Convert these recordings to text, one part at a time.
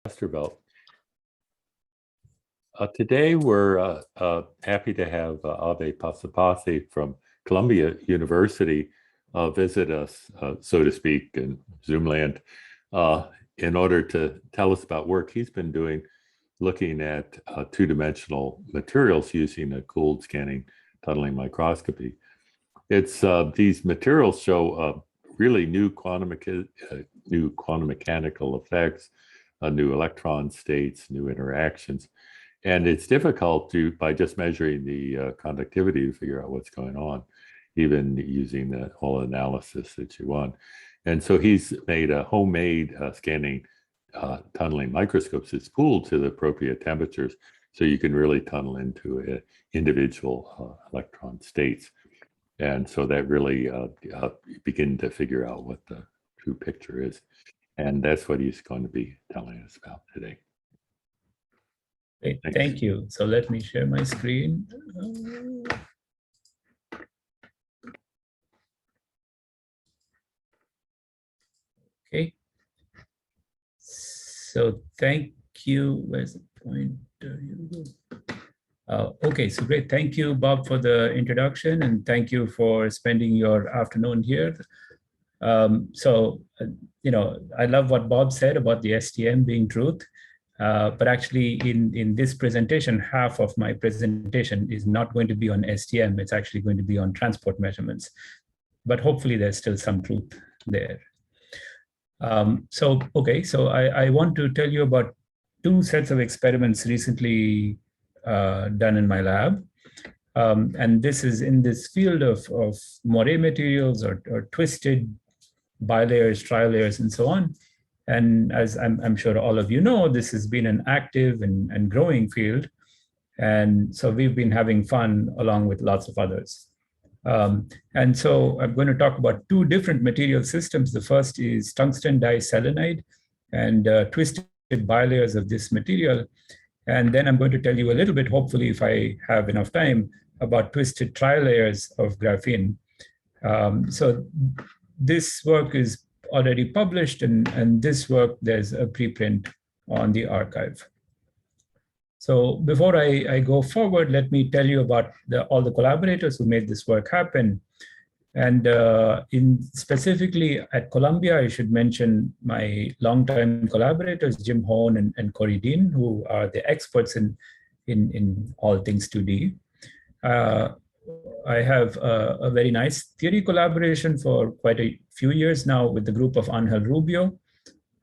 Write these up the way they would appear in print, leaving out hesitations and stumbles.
Belt. Today we're happy to have Abhay Pasupathy from Columbia University visit us, so to speak, in Zoom land, in order to tell us about work he's been doing looking at two-dimensional materials using a cooled scanning tunneling microscopy. It's these materials show really new quantum mechanical effects, new electron states, new interactions. And it's difficult to, by just measuring the conductivity, to figure out what's going on, even using the whole analysis that you want. And so he's made a homemade scanning tunneling microscopes that's cooled to the appropriate temperatures, so you can really tunnel into individual electron states. And so that really begin to figure out what the true picture is. And that's what he's going to be telling us about today. Great, thank you. So let me share my screen. Okay. So thank you. Where's the pointer? Here we go. Okay, so great. Thank you, Bob, for the introduction, and thank you for spending your afternoon here. You know, I love what Bob said about the STM being truth. But actually, in this presentation, half of my presentation is not going to be on STM. It's actually going to be on transport measurements. But hopefully, there's still some truth there. So I want to tell you about two sets of experiments recently done in my lab. And this is in this field of moire materials or twisted bilayers, trilayers, and so on. And as I'm sure all of you know, this has been an active and growing field. And so we've been having fun along with lots of others. And so I'm going to talk about two different material systems. The first is tungsten disalenite and twisted bilayers of this material. And then I'm going to tell you a little bit, hopefully, if I have enough time, about twisted trilayers of graphene. So this work is already published, and this work, there's a preprint on the archive. So before I go forward, let me tell you about all the collaborators who made this work happen. And specifically at Columbia, I should mention my longtime collaborators, Jim Hone and Corey Dean, who are the experts in all things 2D. I have a very nice theory collaboration for quite a few years now with the group of Angel Rubio,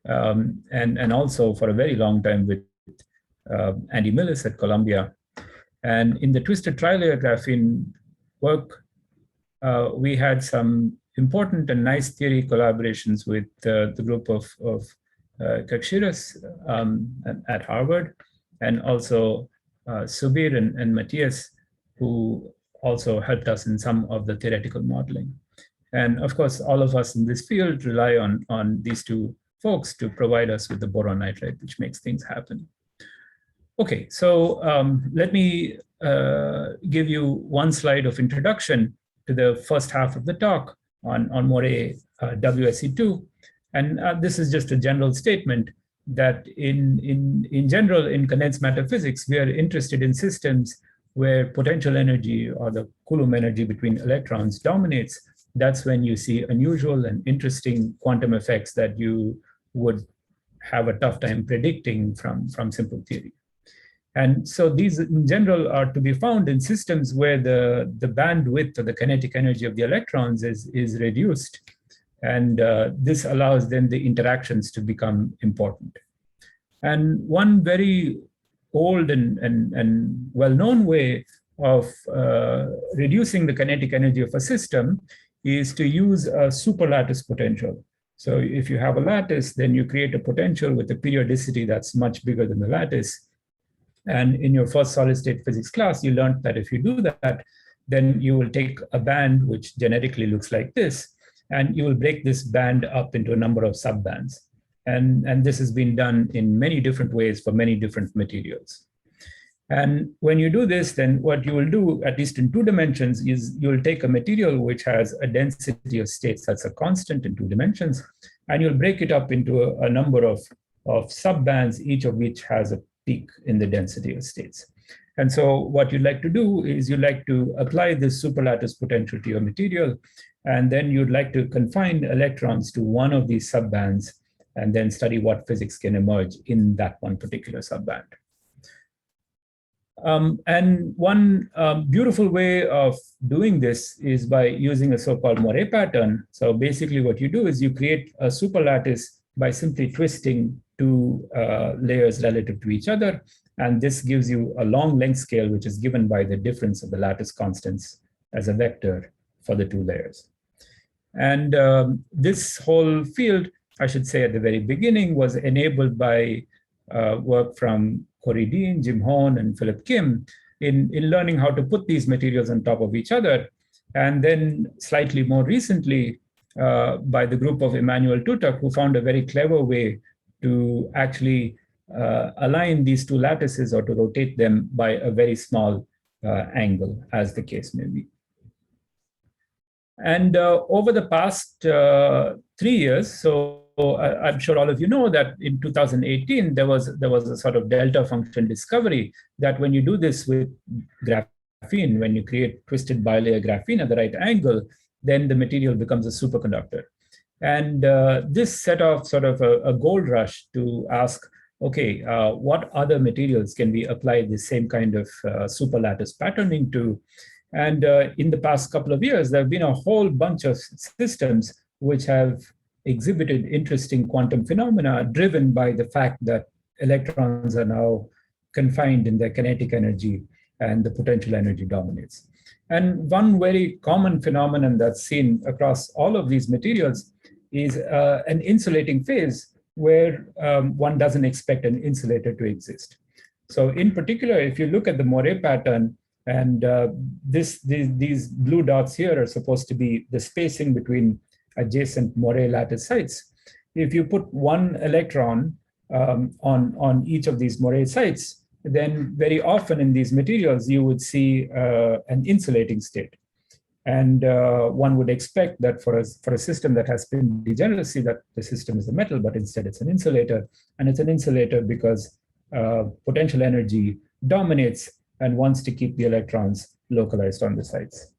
and also for a very long time with Andy Millis at Columbia. And in the twisted trilayer graphene work, we had some important and nice theory collaborations with the group of Kakshiras at Harvard, and also Subir and Matthias, who also helped us in some of the theoretical modeling. And of course, all of us in this field rely on these two folks to provide us with the boron nitride, which makes things happen. Okay, so let me give you one slide of introduction to the first half of the talk on moire WSE2. And this is just a general statement that in general, in condensed matter physics, we are interested in systems where potential energy or the Coulomb energy between electrons dominates. That's when you see unusual and interesting quantum effects that you would have a tough time predicting from simple theory. And so these in general are to be found in systems where the bandwidth or the kinetic energy of the electrons is reduced. And this allows then the interactions to become important. And one very old and well-known way of reducing the kinetic energy of a system is to use a superlattice potential. So if you have a lattice, then you create a potential with a periodicity that's much bigger than the lattice. And in your first solid-state physics class, you learned that if you do that, then you will take a band which generically looks like this, and you will break this band up into a number of subbands. And this has been done in many different ways for many different materials. And when you do this, then what you will do, at least in 2 dimensions, is you will take a material which has a density of states that's a constant in 2 dimensions, and you'll break it up into a number of of subbands, each of which has a peak in the density of states. And so what you'd like to do is you'd like to apply this superlattice potential to your material, and then you'd like to confine electrons to one of these subbands and then study what physics can emerge in that one particular subband. And one beautiful way of doing this is by using a so-called Moiré pattern. So basically what you do is you create a superlattice by simply twisting two layers relative to each other. And this gives you a long length scale, which is given by the difference of the lattice constants as a vector for the two layers. And this whole field, I should say at the very beginning, was enabled by work from Corey Dean, Jim Hone, and Philip Kim in learning how to put these materials on top of each other. And then slightly more recently, by the group of Emmanuel Tutuk, who found a very clever way to actually align these two lattices or to rotate them by a very small angle, as the case may be. And over the past 3 years, so I'm sure all of you know that in 2018, there was a sort of delta function discovery that when you do this with graphene, when you create twisted bilayer graphene at the right angle, then the material becomes a superconductor. And this set off sort of a gold rush to ask, okay, what other materials can we apply the same kind of superlattice patterning to? And in the past couple of years, there have been a whole bunch of systems which have exhibited interesting quantum phenomena driven by the fact that electrons are now confined in their kinetic energy and the potential energy dominates. And one very common phenomenon that's seen across all of these materials is an insulating phase where one doesn't expect an insulator to exist. So in particular, if you look at the Moiré pattern, and these blue dots here are supposed to be the spacing between adjacent Moiré lattice sites. If you put one electron on each of these Moiré sites, then very often in these materials, you would see an insulating state. And one would expect that for a system that has spin degeneracy, that the system is a metal, but instead it's an insulator. And it's an insulator because potential energy dominates and wants to keep the electrons localized on the sites.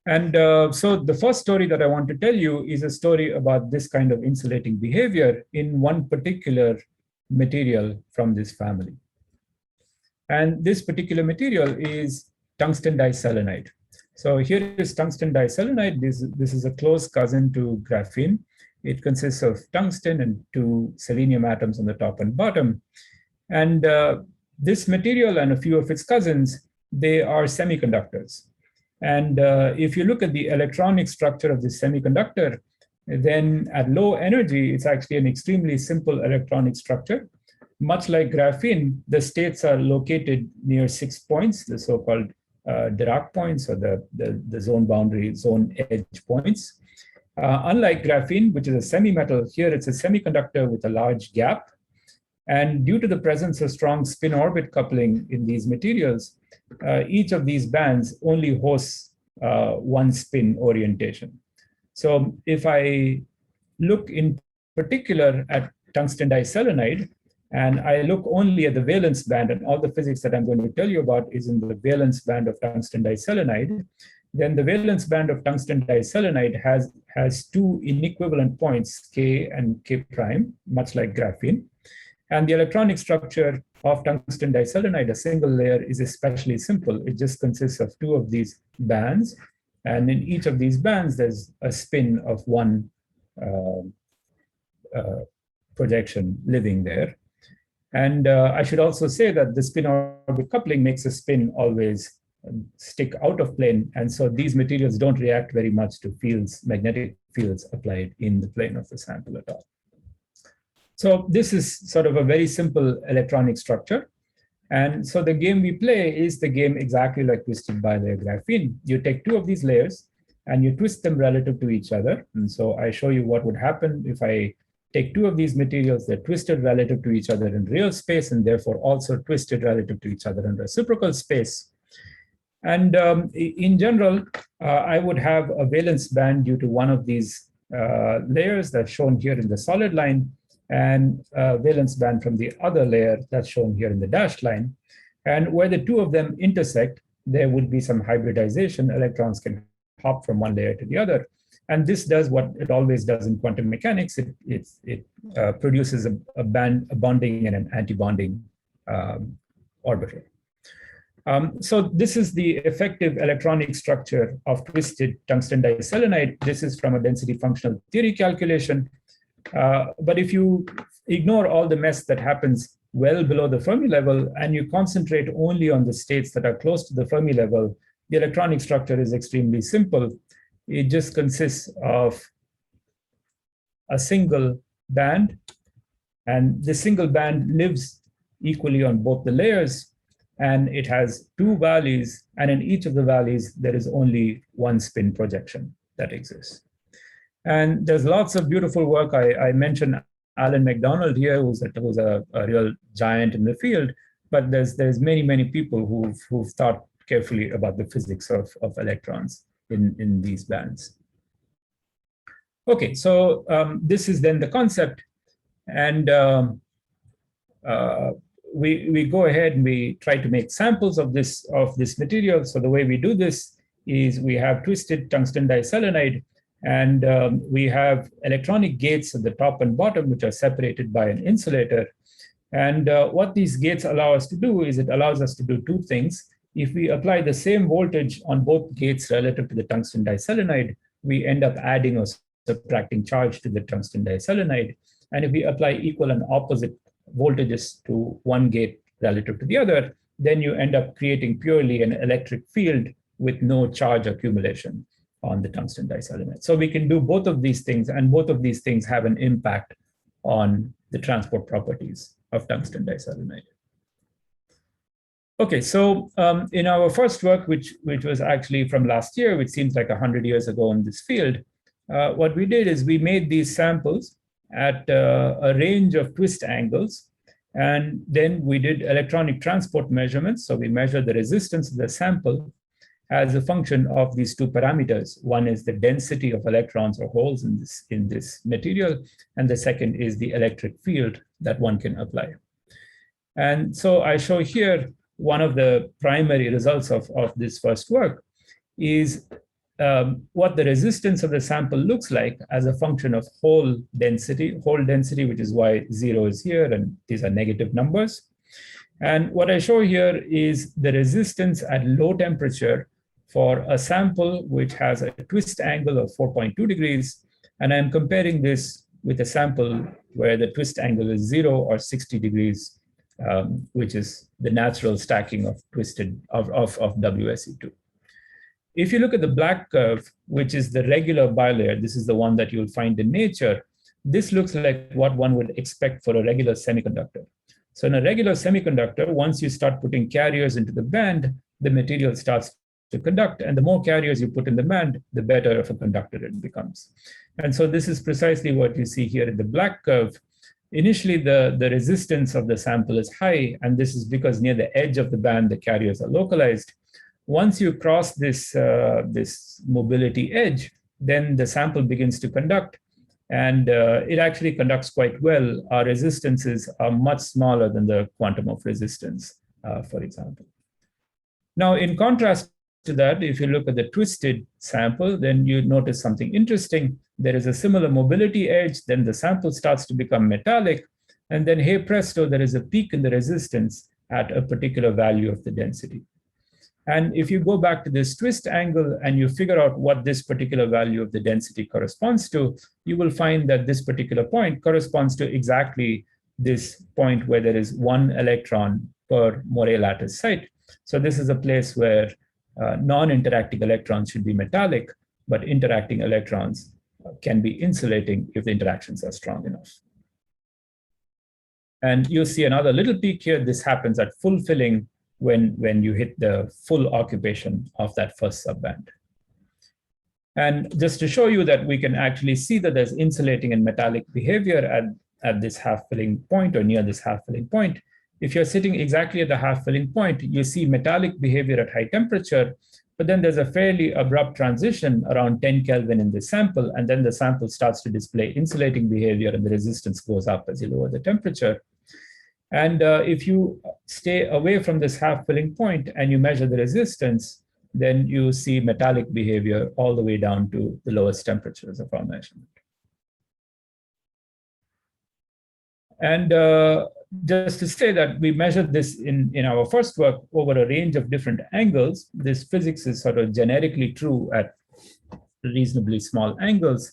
And so the first story that I want to tell you is a story about this kind of insulating behavior in one particular material from this family. And this particular material is tungsten disalenite. So here is tungsten disalenite. This is a close cousin to graphene. It consists of tungsten and two selenium atoms on the top and bottom. And this material and a few of its cousins, they are semiconductors. And if you look at the electronic structure of this semiconductor, then at low energy, it's actually an extremely simple electronic structure. Much like graphene, the states are located near 6 points, the so-called Dirac points or the zone boundary, zone edge points. Unlike graphene, which is a semi-metal, here it's a semiconductor with a large gap. And due to the presence of strong spin-orbit coupling in these materials, each of these bands only hosts one spin orientation. So if I look in particular at tungsten diselenide, and I look only at the valence band, and all the physics that I'm going to tell you about is in the valence band of tungsten diselenide, then the valence band of tungsten diselenide has two inequivalent points, K and K prime, much like graphene. And the electronic structure of tungsten diselenide, a single layer, is especially simple. It just consists of two of these bands. And in each of these bands, there's a spin of one projection living there. And I should also say that the spin-orbit coupling makes a spin always stick out of plane. And so these materials don't react very much to fields, magnetic fields applied in the plane of the sample at all. So this is sort of a very simple electronic structure. And so the game we play is the game exactly like twisted bilayer graphene. You take two of these layers and you twist them relative to each other. And so I show you what would happen if I take two of these materials that twisted relative to each other in real space and therefore also twisted relative to each other in reciprocal space. And in general, I would have a valence band due to one of these layers that's shown here in the solid line. and valence band from the other layer that's shown here in the dashed line. And where the two of them intersect, there would be some hybridization. Electrons can hop from one layer to the other. And this does what it always does in quantum mechanics. It produces a bonding and an anti-bonding orbital. So this is the effective electronic structure of twisted tungsten diselenite. This is from a density functional theory calculation. But if you ignore all the mess that happens well below the Fermi level and you concentrate only on the states that are close to the Fermi level, the electronic structure is extremely simple. It just consists of a single band, and the single band lives equally on both the layers, and it has two valleys, and in each of the valleys, there is only one spin projection that exists. And there's lots of beautiful work. I mentioned Alan McDonald here, who's a real giant in the field, but there's many people who've thought carefully about the physics of electrons in these bands. Okay, so this is then the concept, and we go ahead and we try to make samples of this material. So the way we do this is we have twisted tungsten diselenide, and we have electronic gates at the top and bottom, which are separated by an insulator. And what these gates allow us to do is it allows us to do two things. If we apply the same voltage on both gates relative to the tungsten diselenide, we end up adding or subtracting charge to the tungsten diselenide. And if we apply equal and opposite voltages to one gate relative to the other, then you end up creating purely an electric field with no charge accumulation on the tungsten diselenide. So we can do both of these things, and both of these things have an impact on the transport properties of tungsten diselenide. Okay, so in our first work, which was actually from last year, which seems like 100 years ago in this field, what we did is we made these samples at a range of twist angles, and then we did electronic transport measurements. So we measured the resistance of the sample as a function of these two parameters. One is the density of electrons or holes in this material, and the second is the electric field that one can apply. And so I show here one of the primary results of this first work is what the resistance of the sample looks like as a function of hole density, which is why 0 is here, and these are negative numbers. And what I show here is the resistance at low temperature for a sample which has a twist angle of 4.2 degrees. And I'm comparing this with a sample where the twist angle is 0 or 60 degrees, which is the natural stacking of WSE2. If you look at the black curve, which is the regular bilayer, this is the one that you'll find in nature, this looks like what one would expect for a regular semiconductor. So in a regular semiconductor, once you start putting carriers into the band, the material starts to conduct, and the more carriers you put in the band, the better of a conductor it becomes. And so this is precisely what you see here in the black curve. Initially, the resistance of the sample is high, and this is because near the edge of the band, the carriers are localized. Once you cross this mobility edge, then the sample begins to conduct, and it actually conducts quite well. Our resistances are much smaller than the quantum of resistance, for example. Now, in contrast to that, if you look at the twisted sample, then you notice something interesting. There is a similar mobility edge, then the sample starts to become metallic, and then, hey presto, there is a peak in the resistance at a particular value of the density. And if you go back to this twist angle and you figure out what this particular value of the density corresponds to, you will find that this particular point corresponds to exactly this point where there is one electron per Moray lattice site. So this is a place where non-interacting electrons should be metallic, but interacting electrons can be insulating if the interactions are strong enough. And you'll see another little peak here. This happens at full filling when you hit the full occupation of that first subband. And just to show you that we can actually see that there's insulating and metallic behavior at this half-filling point or near this half-filling point, if you're sitting exactly at the half-filling point, you see metallic behavior at high temperature, but then there's a fairly abrupt transition around 10 Kelvin in the sample, and then the sample starts to display insulating behavior and the resistance goes up as you lower the temperature. And if you stay away from this half filling point and you measure the resistance, then you see metallic behavior all the way down to the lowest temperatures of our measurement. And just to say that we measured this in our first work over a range of different angles. This physics is sort of generically true at reasonably small angles.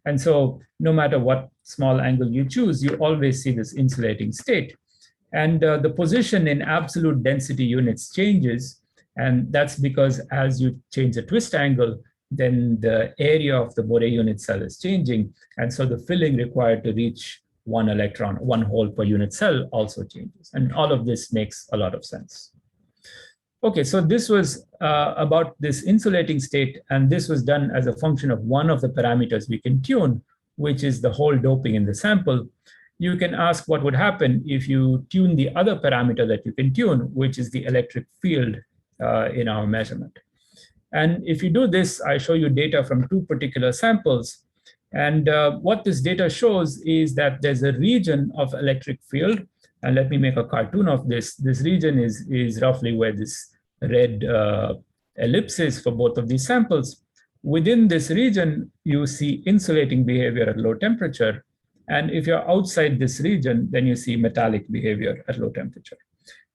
And so no matter what small angle you choose, you always see this insulating state. And the position in absolute density units changes. And that's because as you change the twist angle, then the area of the Boré unit cell is changing. And so the filling required to reach one electron, one hole per unit cell also changes. And all of this makes a lot of sense. Okay, so this was about this insulating state, and this was done as a function of one of the parameters we can tune, which is the hole doping in the sample. You can ask what would happen if you tune the other parameter that you can tune, which is the electric field in our measurement. And if you do this, I show you data from two particular samples. And what this data shows is that there's a region of electric field. And let me make a cartoon of this. This region is roughly where this red ellipse is for both of these samples. Within this region, you see insulating behavior at low temperature. And if you're outside this region, then you see metallic behavior at low temperature.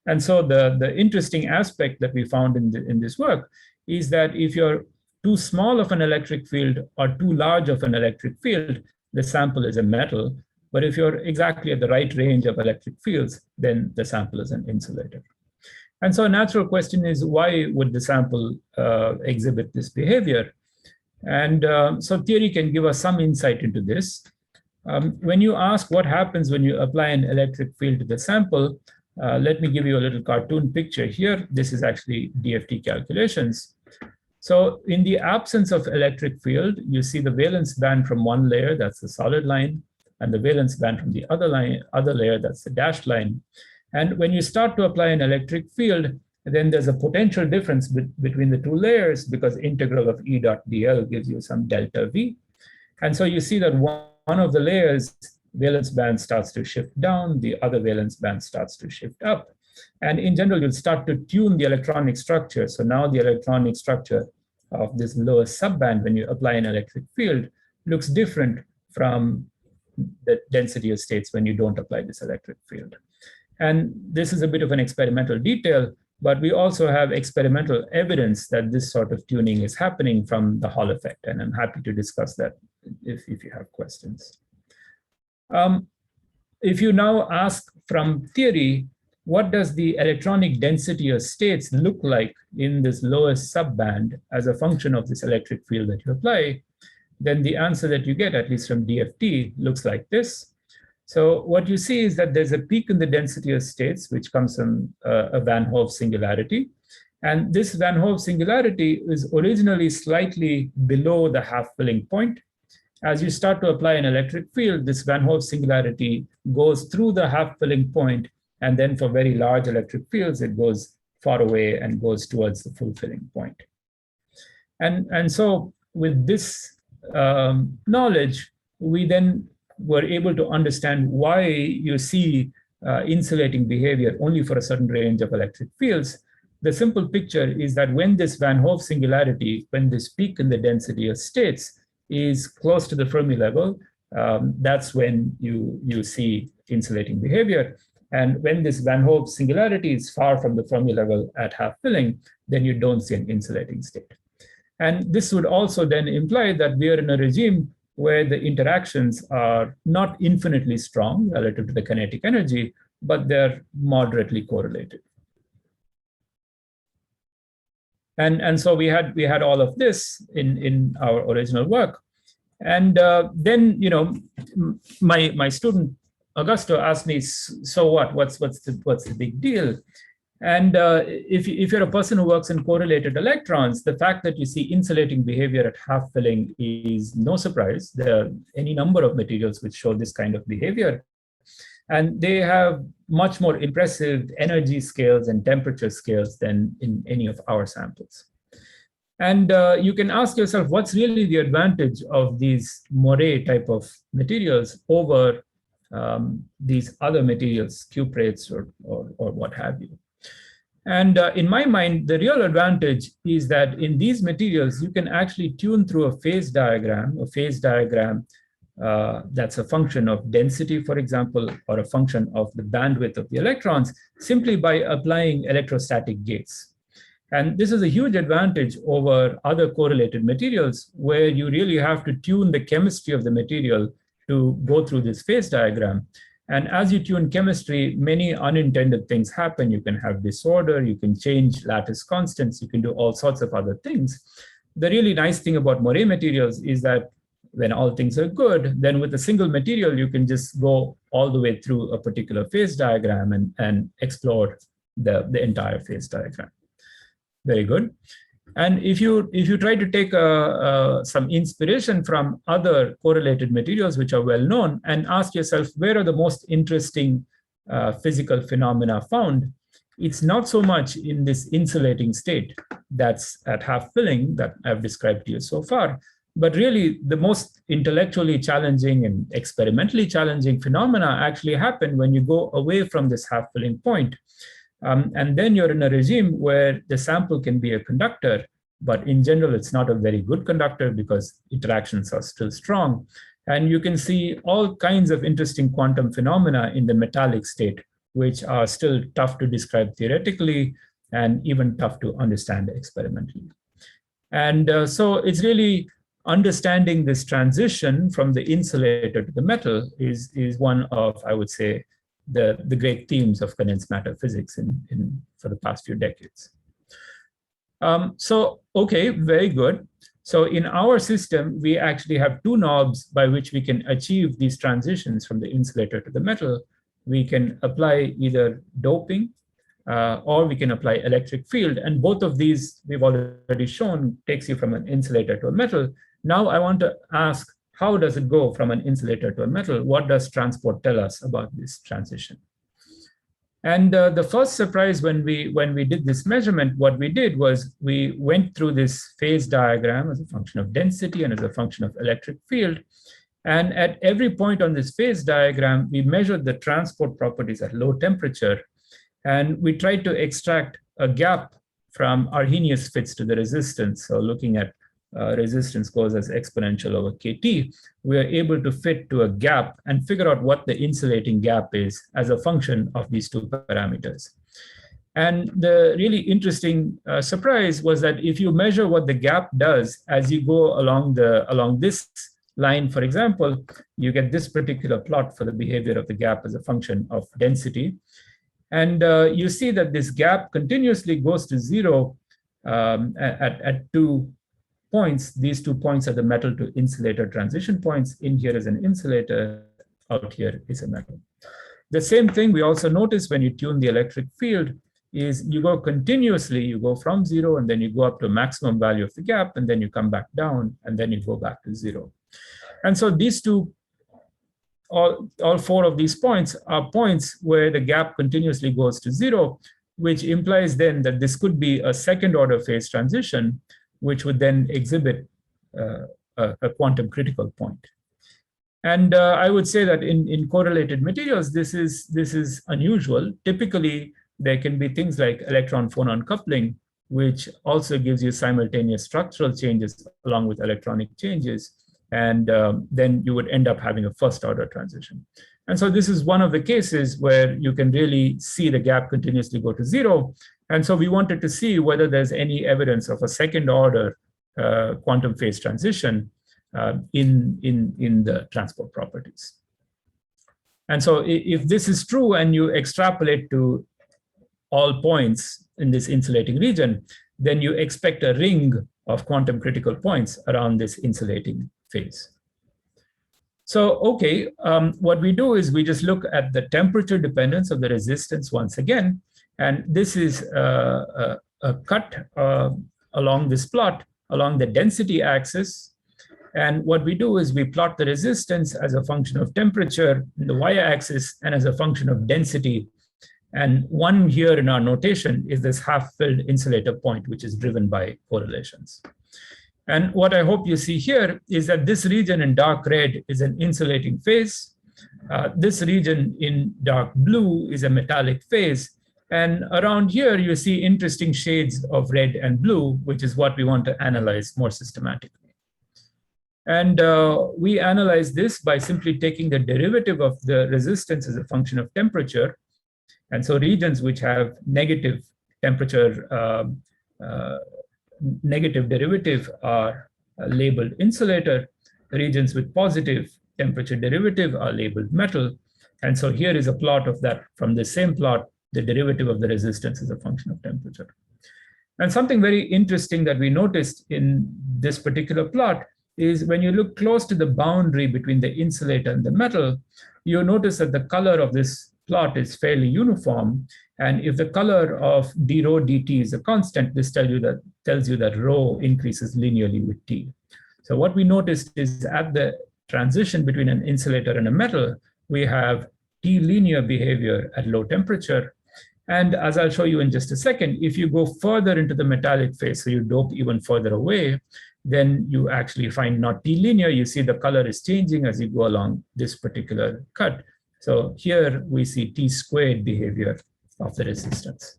And so the interesting aspect that we found in this work is that if you're too small of an electric field or too large of an electric field, the sample is a metal. But if you're exactly at the right range of electric fields, then the sample is an insulator. And so a natural question is, why would the sample exhibit this behavior? And so theory can give us some insight into this. When you ask what happens when you apply an electric field to the sample, let me give you a little cartoon picture here. This is actually DFT calculations. So in the absence of electric field, you see the valence band from one layer, that's the solid line, and the valence band from the other layer, that's the dashed line. And when you start to apply an electric field, then there's a potential difference between the two layers because integral of E dot dl gives you some delta V. And so you see that one of the layers, valence band starts to shift down, the other valence band starts to shift up. And in general, you'll start to tune the electronic structure. So now the electronic structure of this lowest subband, when you apply an electric field, looks different from the density of states when you don't apply this electric field. And this is a bit of an experimental detail, but we also have experimental evidence that this sort of tuning is happening from the Hall effect. And I'm happy to discuss that if you have questions. If you now ask from theory, what does the electronic density of states look like in this lowest subband as a function of this electric field that you apply? Then the answer that you get, at least from DFT, looks like this. So what you see is that there's a peak in the density of states, which comes from a Van Hove singularity. And this Van Hove singularity is originally slightly below the half-filling point. As you start to apply an electric field, this Van Hove singularity goes through the half-filling point. And then for very large electric fields, it goes far away and goes towards the full filling point. And so with this knowledge, we then were able to understand why you see insulating behavior only for a certain range of electric fields. The simple picture is that when this Van Hove singularity, when this peak in the density of states is close to the Fermi level, that's when you see insulating behavior. And when this Van Hove singularity is far from the Fermi level at half filling, then you don't see an insulating state. And this would also then imply that we are in a regime where the interactions are not infinitely strong relative to the kinetic energy, but they're moderately correlated. And so we had all of this in our original work. And then, you know, my student Augusto asked me, so what? What's the big deal? And if you're a person who works in correlated electrons, the fact that you see insulating behavior at half filling is no surprise. There are any number of materials which show this kind of behavior. And they have much more impressive energy scales and temperature scales than in any of our samples. And you can ask yourself, what's really the advantage of these moire type of materials over these other materials, cuprates or what have you? And in my mind, the real advantage is that in these materials, you can actually tune through a phase diagram that's a function of density, for example, or a function of the bandwidth of the electrons, simply by applying electrostatic gates. And this is a huge advantage over other correlated materials where you really have to tune the chemistry of the material to go through this phase diagram. And as you tune chemistry, many unintended things happen. You can have disorder, you can change lattice constants, you can do all sorts of other things. The really nice thing about moire materials is that when all things are good, then with a single material, you can just go all the way through a particular phase diagram and explore the entire phase diagram. Very good. And if you try to take some inspiration from other correlated materials which are well known and ask yourself, where are the most interesting physical phenomena found? It's not so much in this insulating state that's at half filling that I've described to you so far, but really the most intellectually challenging and experimentally challenging phenomena actually happen when you go away from this half filling point. And then you're in a regime where the sample can be a conductor, but in general, it's not a very good conductor because interactions are still strong. And you can see all kinds of interesting quantum phenomena in the metallic state, which are still tough to describe theoretically and even tough to understand experimentally. And so it's really understanding this transition from the insulator to the metal is one of, I would say, the great themes of condensed matter physics for the past few decades. So, okay, very good. So in our system, we actually have two knobs by which we can achieve these transitions from the insulator to the metal. We can apply either doping or we can apply electric field. And both of these, we've already shown, takes you from an insulator to a metal. Now I want to ask, how does it go from an insulator to a metal? What does transport tell us about this transition? And the first surprise when we did this measurement, what we did was we went through this phase diagram as a function of density and as a function of electric field. And at every point on this phase diagram, we measured the transport properties at low temperature. And we tried to extract a gap from Arrhenius fits to the resistance. So looking at resistance goes as exponential over kT, we are able to fit to a gap and figure out what the insulating gap is as a function of these two parameters. And the really interesting surprise was that if you measure what the gap does as you go along this line, for example, you get this particular plot for the behavior of the gap as a function of density. And you see that this gap continuously goes to zero at 2 points. These 2 points are the metal to insulator transition points. In here is an insulator, out here is a metal. The same thing we also notice when you tune the electric field is you go continuously, you go from zero and then you go up to a maximum value of the gap and then you come back down and then you go back to zero. And so these two, all 4 of these points are points where the gap continuously goes to zero, which implies then that this could be a second order phase transition, which would then exhibit a quantum critical point. And I would say that in correlated materials, this is unusual. Typically, there can be things like electron-phonon coupling, which also gives you simultaneous structural changes along with electronic changes. And then you would end up having a first order transition. And so this is one of the cases where you can really see the gap continuously go to zero. And so we wanted to see whether there's any evidence of a second order quantum phase transition in the transport properties. And so if this is true and you extrapolate to all points in this insulating region, then you expect a ring of quantum critical points around this insulating phase. So, okay, what we do is we just look at the temperature dependence of the resistance once again. And this is a cut along this plot, along the density axis. And what we do is we plot the resistance as a function of temperature in the y-axis and as a function of density And one here in our notation is this half-filled insulator point, which is driven by correlations. And what I hope you see here is that this region in dark red is an insulating phase. This region in dark blue is a metallic phase. And around here, you see interesting shades of red and blue, which is what we want to analyze more systematically. And we analyze this by simply taking the derivative of the resistance as a function of temperature. And so regions which have negative temperature, negative derivative are labeled insulator. Regions with positive temperature derivative are labeled metal. And so here is a plot of that. From the same plot, the derivative of the resistance is a function of temperature. And something very interesting that we noticed in this particular plot is when you look close to the boundary between the insulator and the metal, you notice that the color of this plot is fairly uniform. And if the color of d rho dt is a constant, this tells you that rho increases linearly with t. So what we noticed is at the transition between an insulator and a metal, we have t linear behavior at low temperature. And as I'll show you in just a second, if you go further into the metallic phase, so you dope even further away, then you actually find not t linear. You see the color is changing as you go along this particular cut. So here we see t squared behavior of the resistance.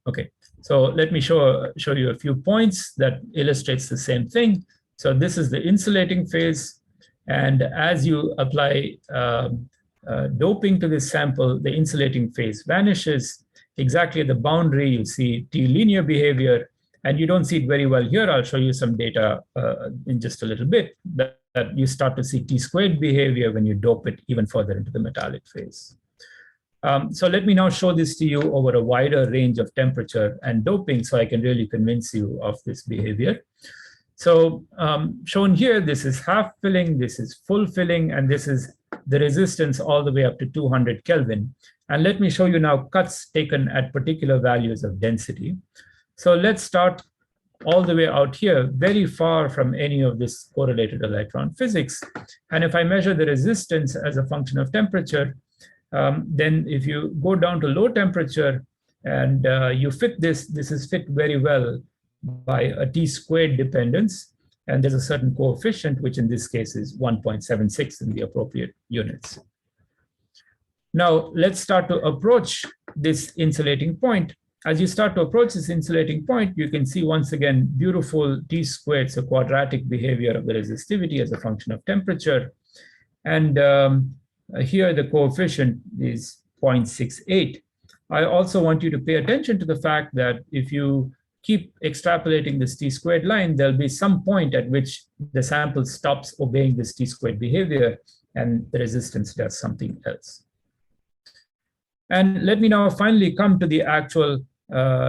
Okay, so let me show you a few points that illustrates the same thing. So this is the insulating phase. And as you apply doping to this sample, the insulating phase vanishes. Exactly at the boundary, you see t linear behavior. And you don't see it very well here. I'll show you some data in just a little bit that you start to see t squared behavior when you dope it even further into the metallic phase. So let me now show this to you over a wider range of temperature and doping so I can really convince you of this behavior. So shown here, this is half filling, this is full filling, and this is the resistance all the way up to 200 Kelvin. And let me show you now cuts taken at particular values of density. So let's start all the way out here, very far from any of this correlated electron physics. And if I measure the resistance as a function of temperature, then if you go down to low temperature and you fit this is fit very well by a t squared dependence. And there's a certain coefficient, which in this case is 1.76 in the appropriate units. Now let's start to approach this insulating point. As you start to approach this insulating point, you can see once again beautiful t squared, so quadratic behavior of the resistivity as a function of temperature. And here the coefficient is 0.68. I also want you to pay attention to the fact that if you keep extrapolating this t squared line, there'll be some point at which the sample stops obeying this t squared behavior and the resistance does something else. And let me now finally come to the actual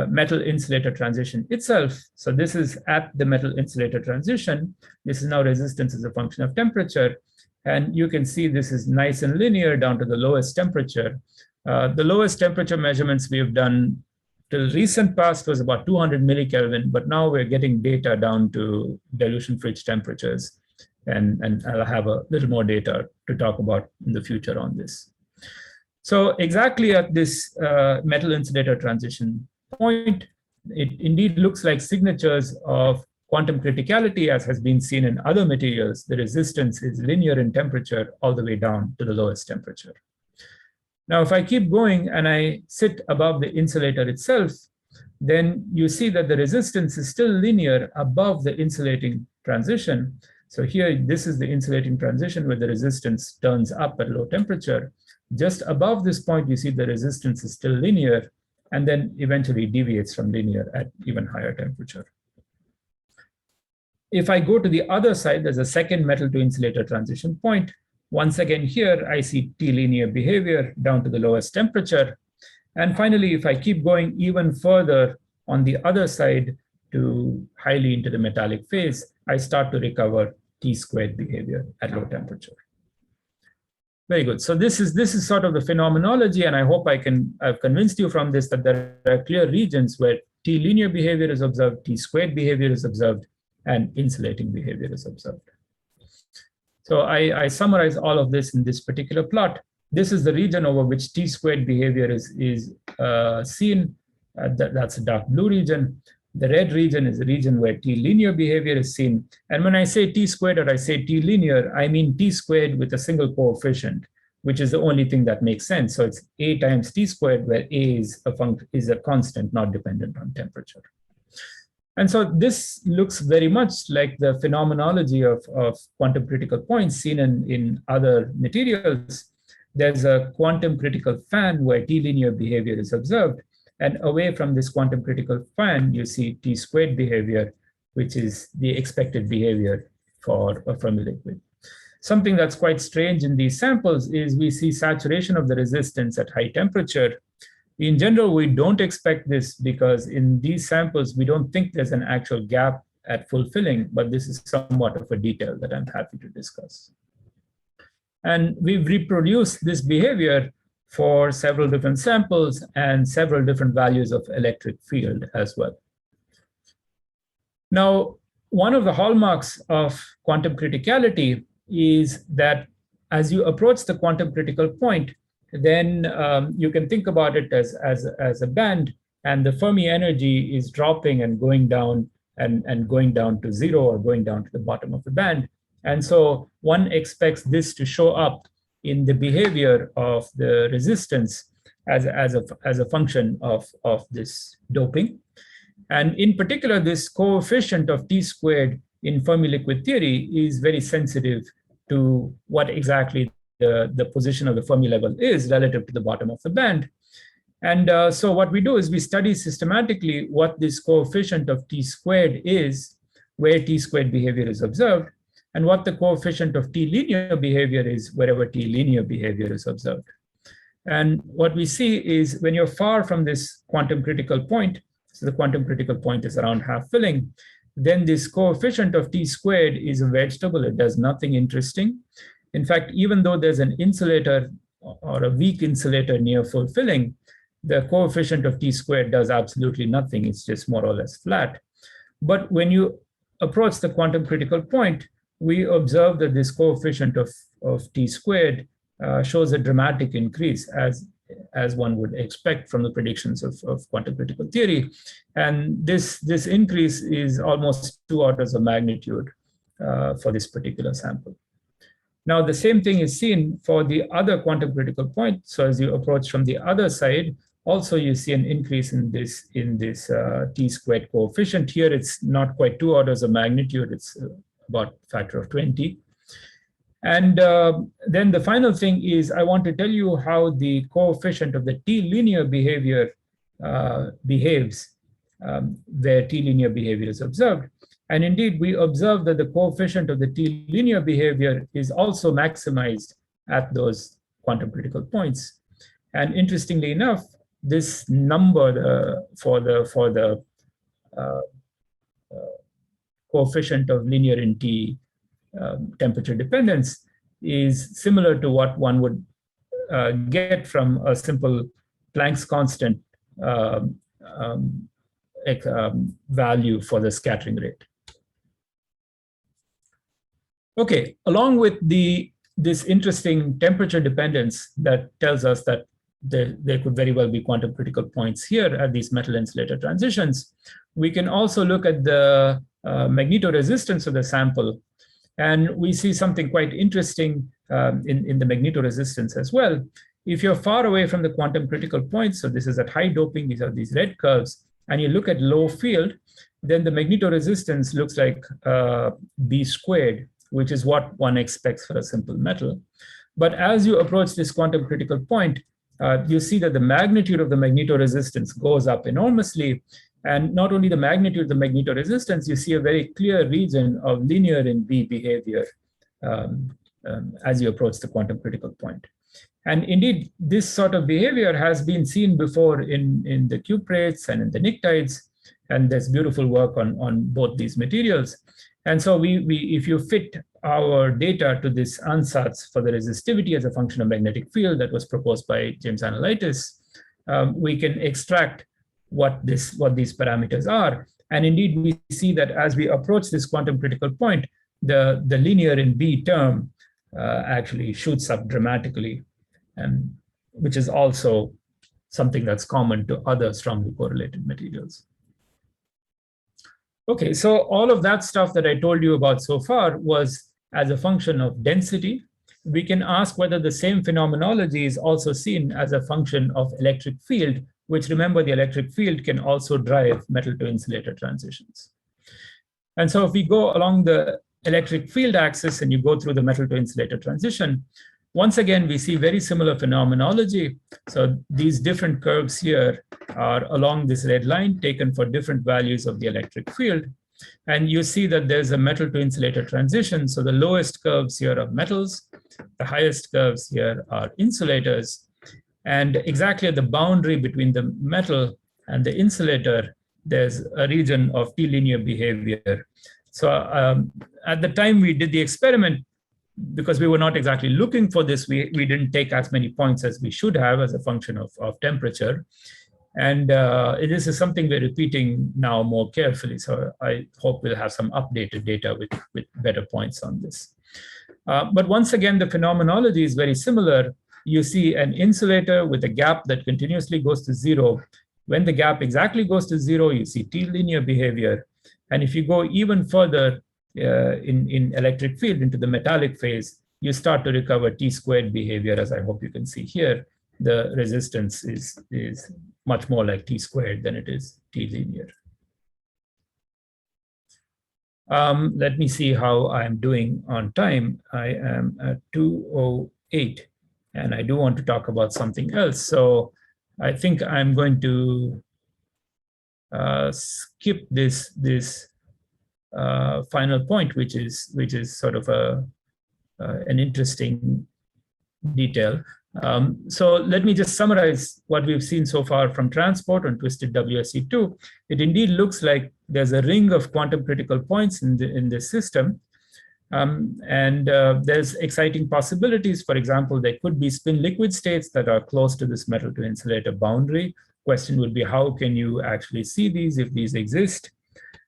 metal insulator transition itself. So this is at the metal insulator transition. This is now resistance as a function of temperature. And you can see this is nice and linear down to the lowest temperature. The lowest temperature measurements we have done till recent past was about 200 millikelvin, but now we're getting data down to dilution fridge temperatures. And I'll have a little more data to talk about in the future on this. So exactly at this metal insulator transition point, it indeed looks like signatures of quantum criticality, as has been seen in other materials. The resistance is linear in temperature all the way down to the lowest temperature. Now, if I keep going and I sit above the insulator itself, then you see that the resistance is still linear above the insulating transition. So here, this is the insulating transition where the resistance turns up at low temperature. Just above this point, you see the resistance is still linear and then eventually deviates from linear at even higher temperature. If I go to the other side, there's a second metal to insulator transition point. Once again here, I see T-linear behavior down to the lowest temperature. And finally, if I keep going even further on the other side to highly into the metallic phase, I start to recover T-squared behavior at low temperature. Very good. So this is sort of the phenomenology, and I hope I've convinced you from this that there are clear regions where T-linear behavior is observed, T-squared behavior is observed, and insulating behavior is observed. So I summarize all of this in this particular plot. This is the region over which T squared behavior is seen. That's a dark blue region. The red region is the region where T linear behavior is seen. And when I say T squared or I say T linear, I mean T squared with a single coefficient, which is the only thing that makes sense. So it's A times T squared, where A is a constant, not dependent on temperature. And so this looks very much like the phenomenology of quantum critical points seen in other materials. There's a quantum critical fan where T linear behavior is observed. And away from this quantum critical fan, you see T squared behavior, which is the expected behavior for a Fermi liquid. Something that's quite strange in these samples is we see saturation of the resistance at high temperature. In general, we don't expect this because in these samples, we don't think there's an actual gap at full filling, but this is somewhat of a detail that I'm happy to discuss. And we've reproduced this behavior for several different samples and several different values of electric field as well. Now, one of the hallmarks of quantum criticality is that as you approach the quantum critical point, then you can think about it as a band, and the Fermi energy is dropping and going down and going down to zero or going down to the bottom of the band. And so one expects this to show up in the behavior of the resistance as a function of this doping. And in particular, this coefficient of T squared in Fermi liquid theory is very sensitive to what exactly the position of the Fermi level is relative to the bottom of the band. And so what we do is we study systematically what this coefficient of T squared is, where T squared behavior is observed, and what the coefficient of T linear behavior is wherever T linear behavior is observed. And what we see is when you're far from this quantum critical point, so the quantum critical point is around half filling, then this coefficient of T squared is a vegetable. It does nothing interesting. In fact, even though there's an insulator or a weak insulator near full filling, the coefficient of T squared does absolutely nothing. It's just more or less flat. But when you approach the quantum critical point, we observe that this coefficient of T squared shows a dramatic increase as one would expect from the predictions of quantum critical theory. And this increase is almost 2 orders of magnitude for this particular sample. Now, the same thing is seen for the other quantum critical point. So as you approach from the other side, also you see an increase in this T squared coefficient. Here, it's not quite 2 orders of magnitude. It's about a factor of 20. And then the final thing is I want to tell you how the coefficient of the T linear behavior behaves where T linear behavior is observed. And indeed, we observe that the coefficient of the T linear behavior is also maximized at those quantum critical points. And interestingly enough, this number for the coefficient of linear in T temperature dependence is similar to what one would get from a simple Planck's constant value for the scattering rate. Okay, along with this interesting temperature dependence that tells us that there could very well be quantum critical points here at these metal insulator transitions, we can also look at the magnetoresistance of the sample. And we see something quite interesting in the magnetoresistance as well. If you're far away from the quantum critical point, so this is at high doping, these are these red curves, and you look at low field, then the magnetoresistance looks like B squared, which is what one expects for a simple metal. But as you approach this quantum critical point, you see that the magnitude of the magnetoresistance goes up enormously. And not only the magnitude of the magnetoresistance, you see a very clear region of linear in B behavior as you approach the quantum critical point. And indeed, this sort of behavior has been seen before in the cuprates and in the pnictides, and there's beautiful work on both these materials. And so if you fit our data to this ansatz for the resistivity as a function of magnetic field that was proposed by James Analytis, we can extract what these parameters are. And indeed, we see that as we approach this quantum critical point, the linear in B term actually shoots up dramatically. and which is also something that's common to other strongly correlated materials. Okay, so all of that stuff that I told you about so far was as a function of density. We can ask whether the same phenomenology is also seen as a function of electric field, which, remember, the electric field can also drive metal to insulator transitions. And so if we go along the electric field axis and you go through the metal to insulator transition, once again, we see very similar phenomenology. So these different curves here are along this red line taken for different values of the electric field. And you see that there's a metal to insulator transition. So the lowest curves here are metals. The highest curves here are insulators. And exactly at the boundary between the metal and the insulator, there's a region of T-linear behavior. So at the time we did the experiment, because we were not exactly looking for this, we didn't take as many points as we should have as a function of temperature. And this is something we're repeating now more carefully. So I hope we'll have some updated data with better points on this. But once again, the phenomenology is very similar. You see an insulator with a gap that continuously goes to zero. When the gap exactly goes to zero, you see T-linear behavior. And if you go even further in electric field into the metallic phase, you start to recover T-squared behavior, as I hope you can see here. The resistance is much more like T-squared than it is T-linear. Let me see how I'm doing on time. I am at 2:08, and I do want to talk about something else. So I think I'm going to skip this final point, which is sort of an interesting detail. So let me just summarize what we've seen so far from transport on twisted WSE2. It indeed looks like there's a ring of quantum critical points in this system. And there's exciting possibilities. For example, there could be spin liquid states that are close to this metal to insulator boundary. Question would be, how can you actually see these if these exist?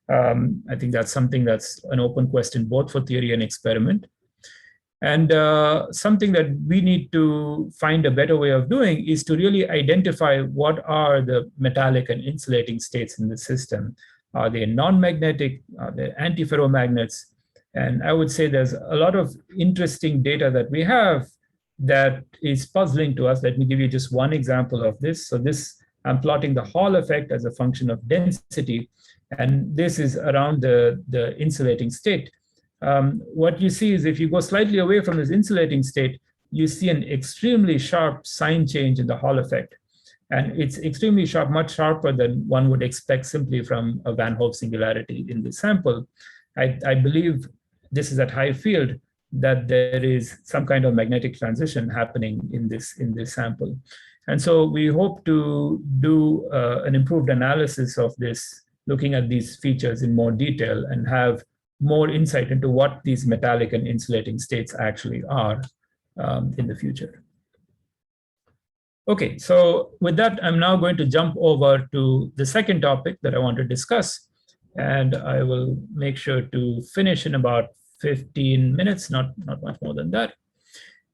I think that's something that's an open question both for theory and experiment. And something that we need to find a better way of doing is to really identify what are the metallic and insulating states in the system. Are they non-magnetic? Are they antiferromagnets? And I would say there's a lot of interesting data that we have that is puzzling to us. Let me give you just one example of this. So this, I'm plotting the Hall effect as a function of density. And this is around the insulating state. What you see is if you go slightly away from this insulating state, you see an extremely sharp sign change in the Hall effect. And it's extremely sharp, much sharper than one would expect simply from a Van Hove singularity in this sample. I believe this is at high field, that there is some kind of magnetic transition happening in this sample. And so we hope to do an improved analysis of this, looking at these features in more detail and have more insight into what these metallic and insulating states actually are in the future. Okay, so with that, I'm now going to jump over to the second topic that I want to discuss. And I will make sure to finish in about 15 minutes, not much more than that.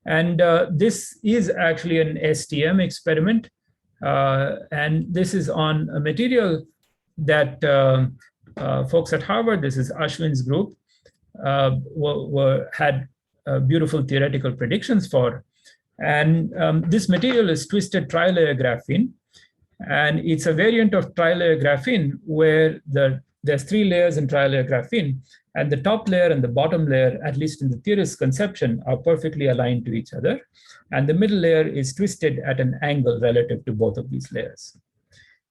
And this is actually an STM experiment. And this is on a material that folks at Harvard, this is Ashwin's group, had beautiful theoretical predictions for. And this material is twisted trilayer graphene. And it's a variant of trilayer graphene where there's 3 layers in trilayer graphene. And the top layer and the bottom layer, at least in the theorist's conception, are perfectly aligned to each other. And the middle layer is twisted at an angle relative to both of these layers.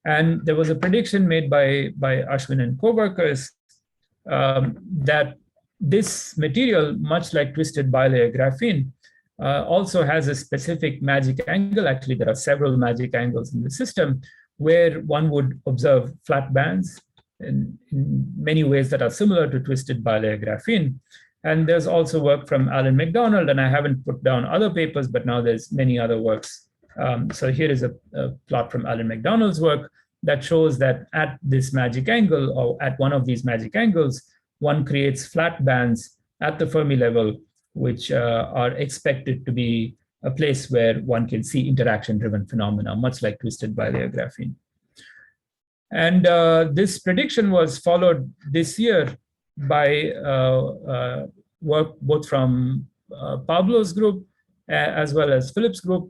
And there was a prediction made by Ashwin and coworkers that this material, much like twisted bilayer graphene, also has a specific magic angle. Actually, there are several magic angles in the system where one would observe flat bands in many ways that are similar to twisted bilayer graphene. And there's also work from Alan McDonald, and I haven't put down other papers, but now there's many other works. So here is a plot from Alan McDonald's work that shows that at this magic angle, or at one of these magic angles, one creates flat bands at the Fermi level, which are expected to be a place where one can see interaction-driven phenomena, much like twisted bilayer graphene. And this prediction was followed this year by work both from Pablo's group as well as Philip's group,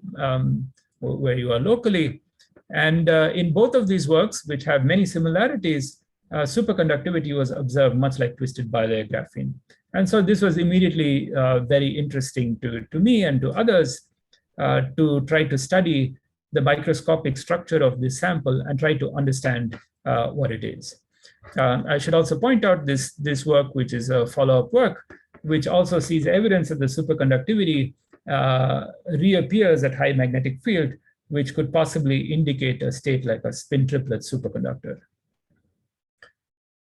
where you are locally. And in both of these works, which have many similarities, superconductivity was observed much like twisted bilayer graphene. And so this was immediately very interesting to me and to others to try to study the microscopic structure of this sample and try to understand what it is. I should also point out this work, which is a follow-up work, which also sees evidence that the superconductivity reappears at high magnetic field, which could possibly indicate a state like a spin triplet superconductor.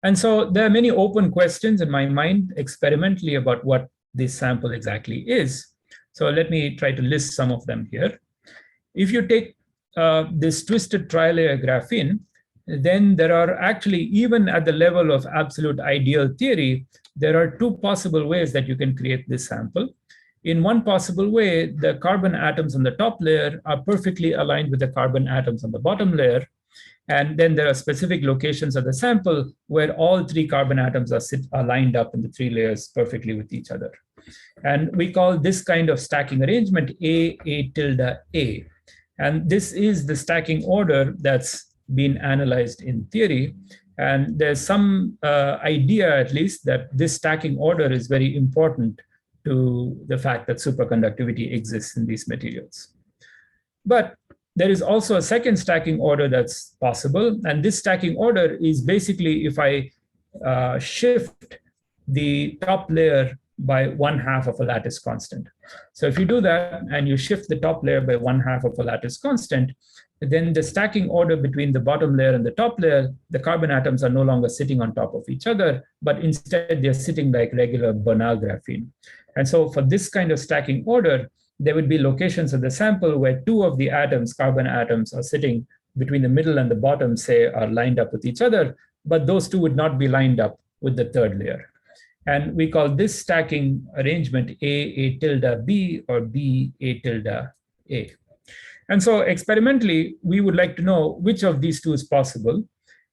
And so there are many open questions in my mind experimentally about what this sample exactly is. So let me try to list some of them here. If you take this twisted trilayer graphene, then there are actually, even at the level of absolute ideal theory, there are two possible ways that you can create this sample. In one possible way, the carbon atoms on the top layer are perfectly aligned with the carbon atoms on the bottom layer. And then there are specific locations of the sample where all three carbon atoms are lined up in the three layers perfectly with each other. And we call this kind of stacking arrangement A tilde A. And this is the stacking order that's been analyzed in theory. And there's some idea, at least, that this stacking order is very important to the fact that superconductivity exists in these materials. But there is also a second stacking order that's possible. And this stacking order is basically if I shift the top layer by 1/2 of a lattice constant. So if you do that and you shift the top layer by 1/2 of a lattice constant, then the stacking order between the bottom layer and the top layer, the carbon atoms are no longer sitting on top of each other, but instead they're sitting like regular Bernal graphene. And so for this kind of stacking order, there would be locations of the sample where two of the atoms, carbon atoms, are sitting between the middle and the bottom, say, are lined up with each other, but those two would not be lined up with the third layer. And we call this stacking arrangement A tilde B or B A tilde A. And so experimentally, we would like to know which of these two is possible.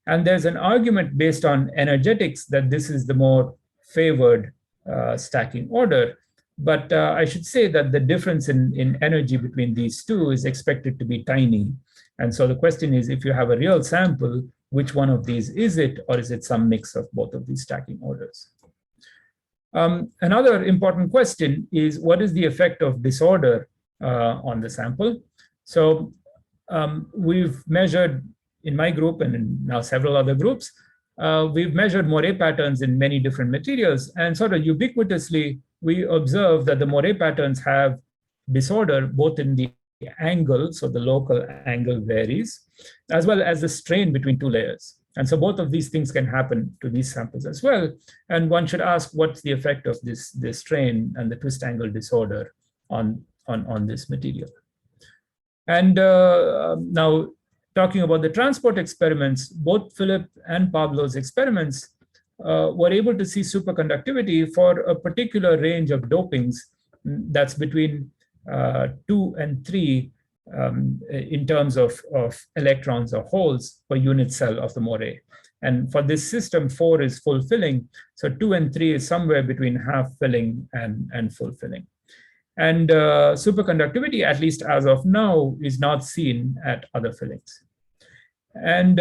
And there's an argument based on energetics that this is the more favored stacking order. But I should say that the difference in energy between these two is expected to be tiny. And so the question is, if you have a real sample, which one of these is it, or is it some mix of both of these stacking orders? Another important question is, what is the effect of disorder on the sample? So we've measured in my group and in now several other groups, we've measured moire patterns in many different materials, and sort of ubiquitously, we observe that the moire patterns have disorder both in the angle, so the local angle varies, as well as the strain between two layers. And so both of these things can happen to these samples as well. And one should ask, what's the effect of this strain and the twist angle disorder on this material? And now, talking about the transport experiments, both Philip and Pablo's experiments were able to see superconductivity for a particular range of dopings that's between 2 and 3 in terms of electrons or holes per unit cell of the moire. And for this system, 4 is full filling. So 2 and 3 is somewhere between half filling and full filling. And superconductivity, at least as of now, is not seen at other fillings. And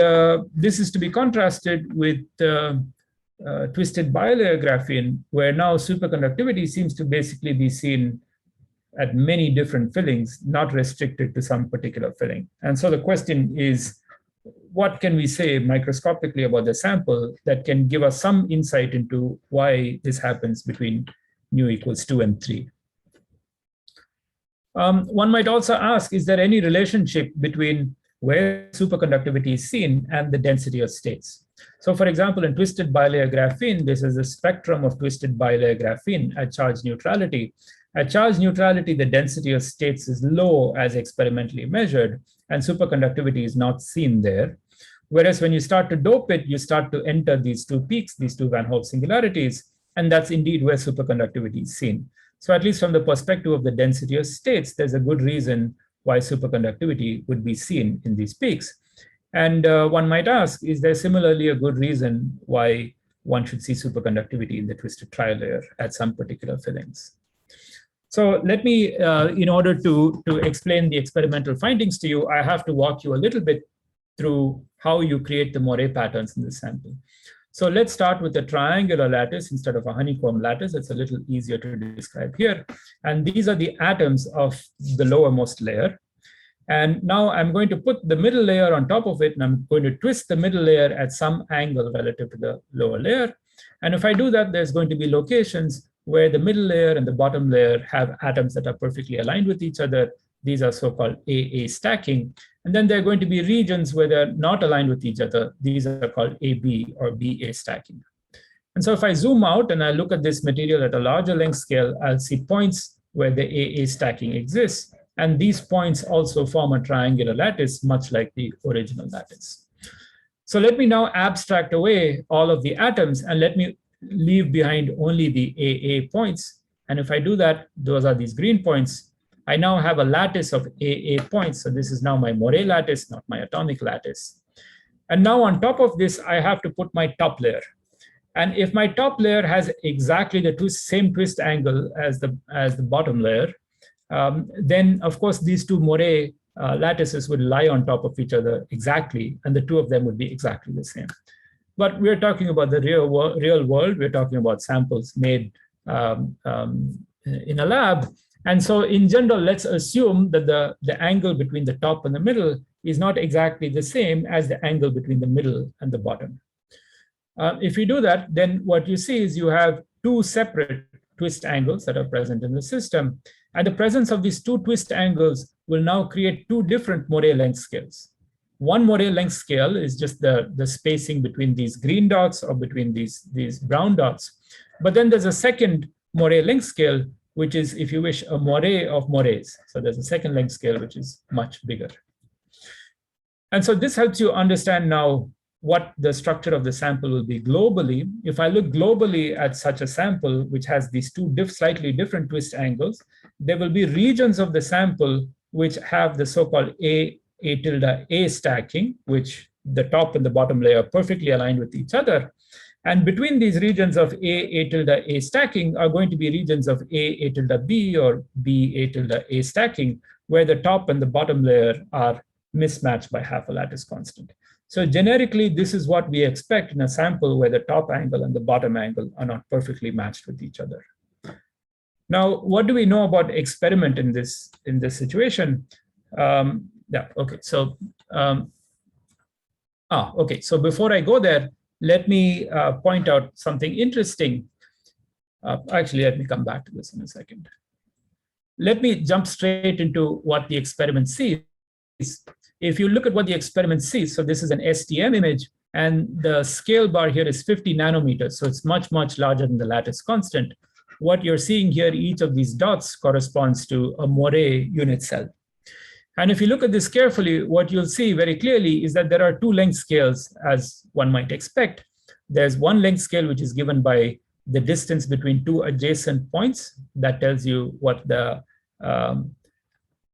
this is to be contrasted with twisted bilayer graphene, where now superconductivity seems to basically be seen at many different fillings, not restricted to some particular filling. And so the question is, what can we say microscopically about the sample that can give us some insight into why this happens between nu equals 2 and 3? One might also ask, is there any relationship between where superconductivity is seen and the density of states? So for example, in twisted bilayer graphene, this is a spectrum of twisted bilayer graphene at charge neutrality. At charge neutrality, the density of states is low as experimentally measured, and superconductivity is not seen there. Whereas when you start to dope it, you start to enter these two peaks, these two Van Hoff singularities, and that's indeed where superconductivity is seen. So at least from the perspective of the density of states, there's a good reason why superconductivity would be seen in these peaks. And one might ask, is there similarly a good reason why one should see superconductivity in the twisted trilayer at some particular fillings? So let me, in order to explain the experimental findings to you, I have to walk you a little bit through how you create the moire patterns in the sample. So let's start with a triangular lattice instead of a honeycomb lattice. It's a little easier to describe here. And these are the atoms of the lowermost layer. And now I'm going to put the middle layer on top of it, and I'm going to twist the middle layer at some angle relative to the lower layer. And if I do that, there's going to be locations where the middle layer and the bottom layer have atoms that are perfectly aligned with each other. These are so-called AA stacking. And then there are going to be regions where they're not aligned with each other. These are called AB or BA stacking. And so if I zoom out and I look at this material at a larger length scale, I'll see points where the AA stacking exists. And these points also form a triangular lattice, much like the original lattice. So let me now abstract away all of the atoms and let me leave behind only the AA points. And if I do that, those are these green points. I now have a lattice of AA points. So this is now my moire lattice, not my atomic lattice. And now on top of this, I have to put my top layer. And if my top layer has exactly the same twist angle as the bottom layer, then of course these two moire lattices would lie on top of each other exactly, and the two of them would be exactly the same. But we're talking about the real world. We're talking about samples made in a lab. And so in general, let's assume that the angle between the top and the middle is not exactly the same as the angle between the middle and the bottom. If you do that, then what you see is you have two separate twist angles that are present in the system. And the presence of these two twist angles will now create two different moire length scales. One moire length scale is just the spacing between these green dots or between these brown dots. But then there's a second moire length scale, which is, if you wish, a moire of mores. So there's a second length scale, which is much bigger. And so this helps you understand now what the structure of the sample will be globally. If I look globally at such a sample, which has these two slightly different twist angles, there will be regions of the sample which have the so-called A tilde A stacking, which the top and the bottom layer are perfectly aligned with each other. And between these regions of A tilde A stacking are going to be regions of A tilde B or B tilde A stacking, where the top and the bottom layer are mismatched by half a lattice constant. So generically, this is what we expect in a sample where the top angle and the bottom angle are not perfectly matched with each other. Now, what do we know about experiment in this situation? So before I go there, let me point out something interesting. Actually, let me come back to this in a second. Let me jump straight into what the experiment sees. If you look at what the experiment sees, so this is an STM image, and the scale bar here is 50 nanometers, so it's much, much larger than the lattice constant. What you're seeing here, each of these dots corresponds to a moire unit cell. And if you look at this carefully, what you'll see very clearly is that there are two length scales, as one might expect. There's one length scale, which is given by the distance between two adjacent points. That tells you what the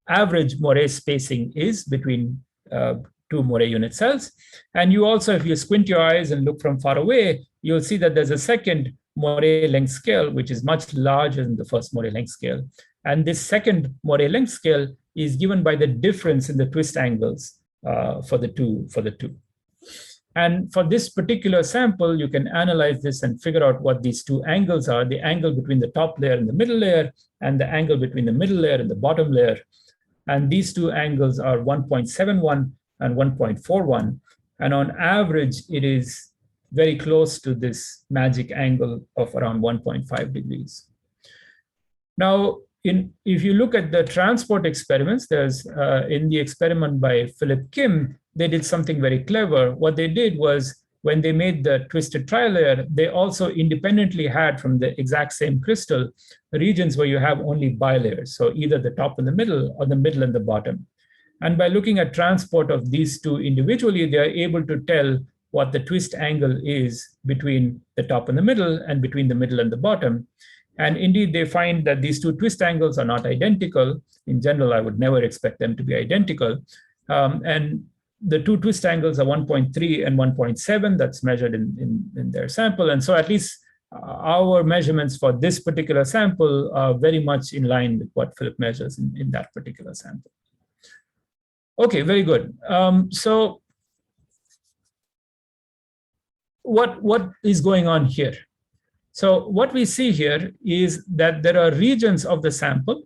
average moire spacing is between two moire unit cells. And you also, if you squint your eyes and look from far away, you'll see that there's a second moire length scale, which is much larger than the first moire length scale. And this second moire length scale is given by the difference in the twist angles for the two. And for this particular sample, you can analyze this and figure out what these two angles are: the angle between the top layer and the middle layer, and the angle between the middle layer and the bottom layer. And these two angles are 1.71 and 1.41. And on average, it is very close to this magic angle of around 1.5 degrees. Now, if you look at the transport experiments, there's in the experiment by Philip Kim, they did something very clever. What they did was, when they made the twisted trilayer, they also independently had, from the exact same crystal, regions where you have only bilayers. So either the top and the middle, or the middle and the bottom. And by looking at transport of these two individually, they are able to tell what the twist angle is between the top and the middle, and between the middle and the bottom. And indeed, they find that these two twist angles are not identical. In general, I would never expect them to be identical. And the two twist angles are 1.3 and 1.7. That's measured in their sample. And so at least our measurements for this particular sample are very much in line with what Philip measures in that particular sample. Okay, very good. So what is going on here? So what we see here is that there are regions of the sample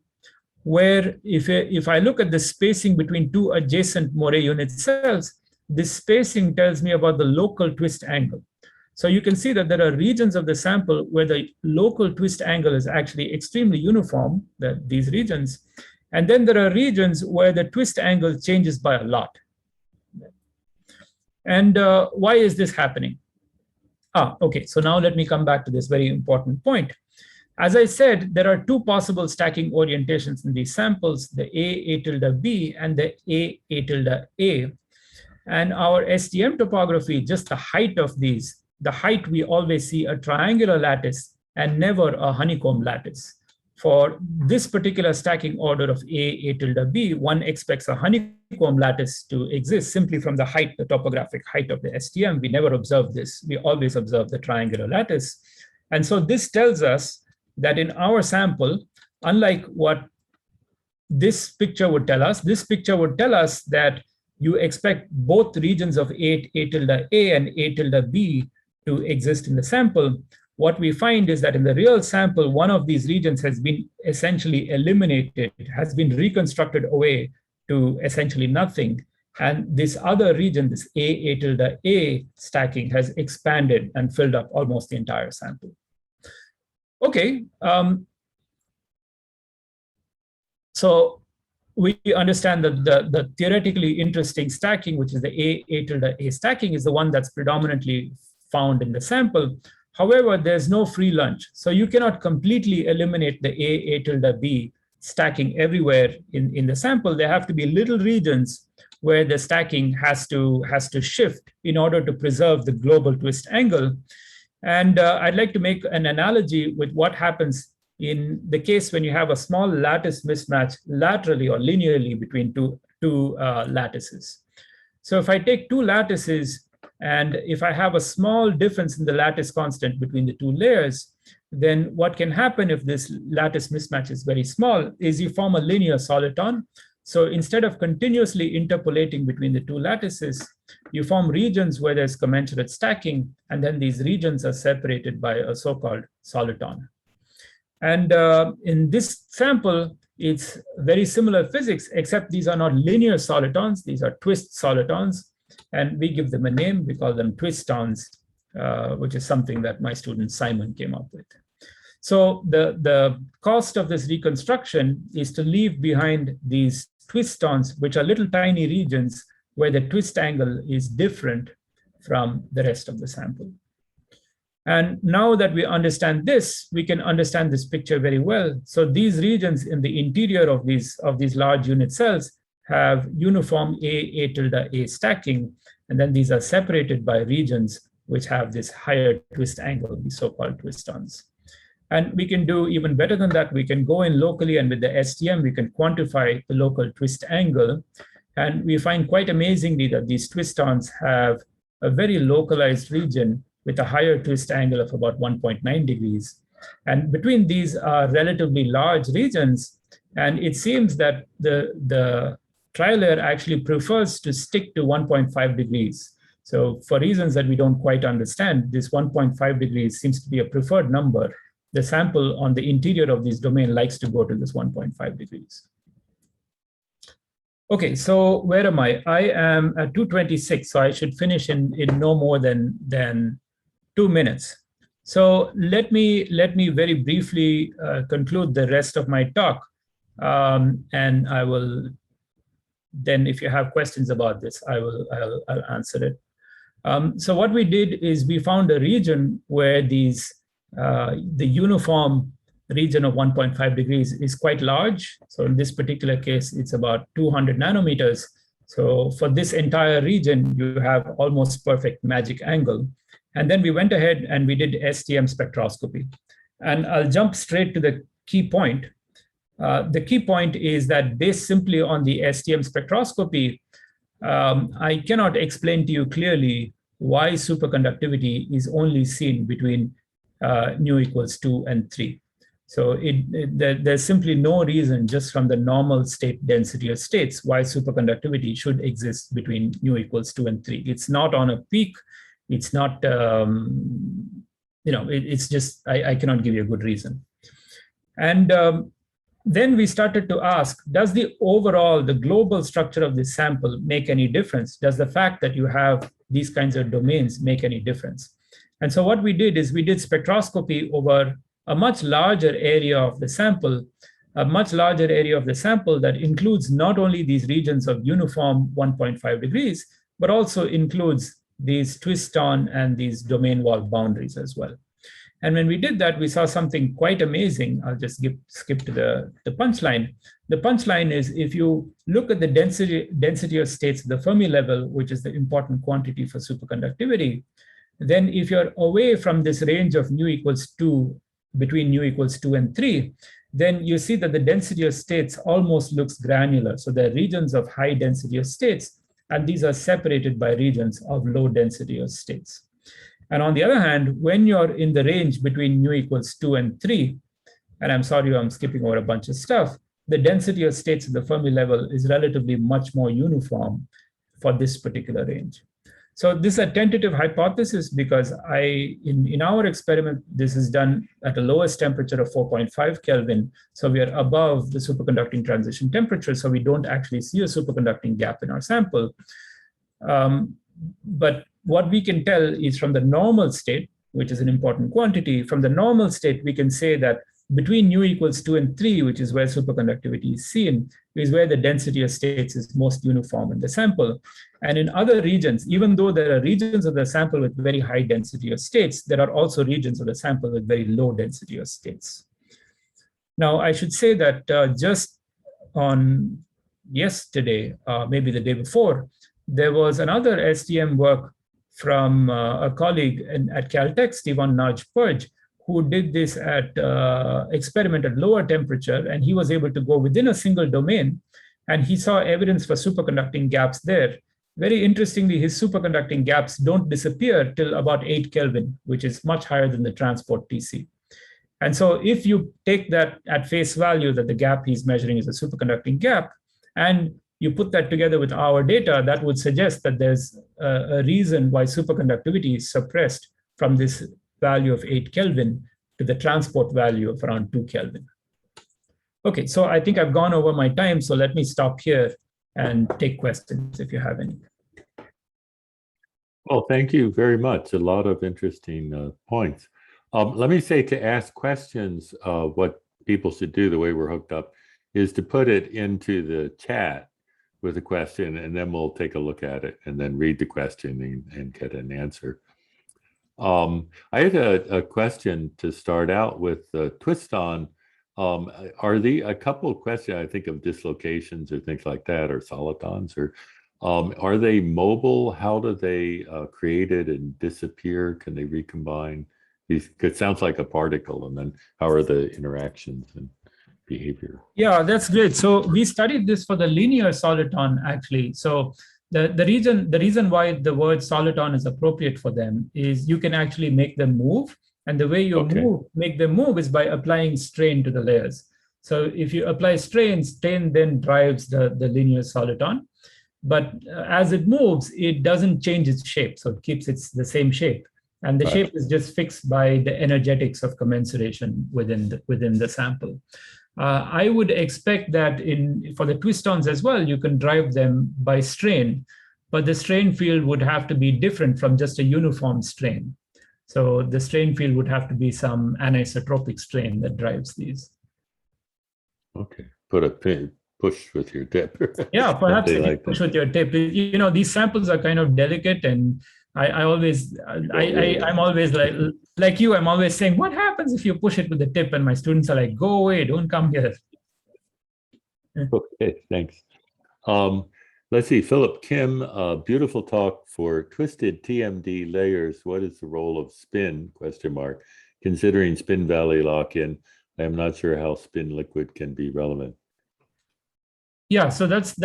where if I look at the spacing between two adjacent Moray unit cells, this spacing tells me about the local twist angle. So you can see that there are regions of the sample where the local twist angle is actually extremely uniform, these regions. And then there are regions where the twist angle changes by a lot. And why is this happening? Okay, so now let me come back to this very important point. As I said, there are two possible stacking orientations in these samples, the A tilde B and the A tilde A. And our STM topography, just the height of these, the height we always see a triangular lattice and never a honeycomb lattice. For this particular stacking order of A tilde B, one expects a honeycomb lattice to exist simply from the height, the topographic height of the STM. We never observe this. We always observe the triangular lattice. And so this tells us that in our sample, unlike what this picture would tell us, this picture would tell us that you expect both regions of A tilde A and A tilde B to exist in the sample. What we find is that in the real sample, one of these regions has been essentially eliminated, has been reconstructed away to essentially nothing. And this other region, this A tilde A stacking, has expanded and filled up almost the entire sample. Okay, so we understand that the theoretically interesting stacking, which is the A tilde A stacking, is the one that's predominantly found in the sample. However, there's no free lunch. So you cannot completely eliminate the A tilde B stacking everywhere in the sample. There have to be little regions where the stacking has to shift in order to preserve the global twist angle. And I'd like to make an analogy with what happens in the case when you have a small lattice mismatch laterally or linearly between two lattices. So if I take two lattices, and if I have a small difference in the lattice constant between the two layers, then what can happen if this lattice mismatch is very small is you form a linear soliton. So instead of continuously interpolating between the two lattices, you form regions where there's commensurate stacking, and then these regions are separated by a so-called soliton. And in this sample, it's very similar physics, except these are not linear solitons, these are twist solitons. And we give them a name, we call them Twistons, which is something that my student Simon came up with. So the cost of this reconstruction is to leave behind these Twistons, which are little tiny regions where the twist angle is different from the rest of the sample. And now that we understand this, we can understand this picture very well. So these regions in the interior of these large unit cells have uniform A tilde A stacking, and then these are separated by regions which have this higher twist angle, these so-called twistons. And we can do even better than that. We can go in locally, and with the STM, we can quantify the local twist angle. And we find quite amazingly that these twistons have a very localized region with a higher twist angle of about 1.9 degrees. And between these are relatively large regions. And it seems that the trilayer actually prefers to stick to 1.5 degrees. So for reasons that we don't quite understand, this 1.5 degrees seems to be a preferred number. The sample on the interior of this domain likes to go to this 1.5 degrees. Okay, so where am I? I am at 2:26, so I should finish in no more than 2 minutes. So let me very briefly conclude the rest of my talk, and I will then, if you have questions about this, I'll answer it. So what we did is we found a region where the uniform region of 1.5 degrees is quite large. So in this particular case, it's about 200 nanometers. So for this entire region, you have almost perfect magic angle. And then we went ahead and we did STM spectroscopy. And I'll jump straight to the key point. The key point is that based simply on the Stm spectroscopy, I cannot explain to you clearly why superconductivity is only seen between nu equals 2 and 3. So there's simply no reason just from the normal state density of states why superconductivity should exist between nu equals 2 and 3. It's not on a peak. It's not, it's just, I cannot give you a good reason. And then we started to ask, does the global structure of this sample make any difference? Does the fact that you have these kinds of domains make any difference? And so what we did is we did spectroscopy over a much larger area of the sample, that includes not only these regions of uniform 1.5 degrees, but also includes these twiston and these domain wall boundaries as well. And when we did that, we saw something quite amazing. I'll just skip to the punchline. The punchline is if you look at the density of states at the Fermi level, which is the important quantity for superconductivity, then if you're away from this range of nu equals 2, between nu equals 2 and 3, then you see that the density of states almost looks granular. So there are regions of high density of states, and these are separated by regions of low density of states. And on the other hand, when you're in the range between nu equals 2 and 3, and I'm sorry, I'm skipping over a bunch of stuff, the density of states at the Fermi level is relatively much more uniform for this particular range. So this is a tentative hypothesis because in our experiment, this is done at the lowest temperature of 4.5 Kelvin. So we are above the superconducting transition temperature. So we don't actually see a superconducting gap in our sample. But what we can tell is from the normal state, which is an important quantity, from the normal state, we can say that between nu equals 2 and 3, which is where superconductivity is seen, is where the density of states is most uniform in the sample. And in other regions, even though there are regions of the sample with very high density of states, there are also regions of the sample with very low density of states. Now, I should say that just on yesterday, maybe the day before, there was another STM work from a colleague at Caltech, Stephen Purge, who did this at experiment at lower temperature, and he was able to go within a single domain, and he saw evidence for superconducting gaps there. Very interestingly, his superconducting gaps don't disappear till about 8 Kelvin, which is much higher than the transport TC. And so if you take that at face value that the gap he's measuring is a superconducting gap, and you put that together with our data, that would suggest that there's a reason why superconductivity is suppressed from this value of 8 Kelvin to the transport value of around 2 Kelvin. Okay, so I think I've gone over my time, so let me stop here and take questions if you have any. Well, thank you very much. A lot of interesting points. Let me say to ask questions, what people should do the way we're hooked up is to put it into the chat with a question, and then we'll take a look at it and then read the question and get an answer. I had a question to start out with Twiston. Are a couple of questions, I think, of dislocations or things like that, or solitons, or are they mobile? How do they create it and disappear? Can they recombine? It sounds like a particle, and then how are the interactions and behavior? Yeah, that's great. So we studied this for the linear soliton, actually. So the reason why the word soliton is appropriate for them is you can actually make them move. And the way you make them move is by applying strain to the layers. So if you apply strain then drives the linear soliton. But as it moves, it doesn't change its shape. So it keeps the same shape. And the shape is just fixed by the energetics of commensuration within the sample. I would expect that for the twistons as well, you can drive them by strain, but the strain field would have to be different from just a uniform strain. So the strain field would have to be some anisotropic strain that drives these. Okay, put a pin, push with your tip. Yeah, perhaps if you push with your tip. You know, these samples are kind of delicate, and I'm always like you, I'm always saying, what happens if you push it with the tip? And my students are like, go away, don't come here. Okay, thanks. Let's see, Philip Kim, beautiful talk for twisted TMD layers. What is the role of spin, ? considering spin valley lock-in, I am not sure how spin liquid can be relevant. Yeah, so that's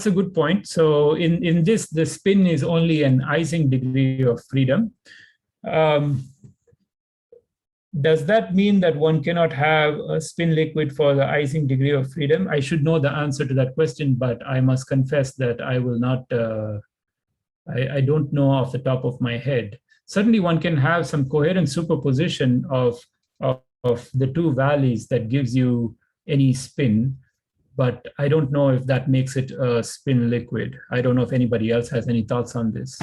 a good point. So in this, the spin is only an Ising degree of freedom. Does that mean that one cannot have a spin liquid for the Ising degree of freedom? I should know the answer to that question, but I must confess that I will not, I don't know off the top of my head. Certainly one can have some coherent superposition of the two valleys that gives you any spin, but I don't know if that makes it a spin liquid. I don't know if anybody else has any thoughts on this.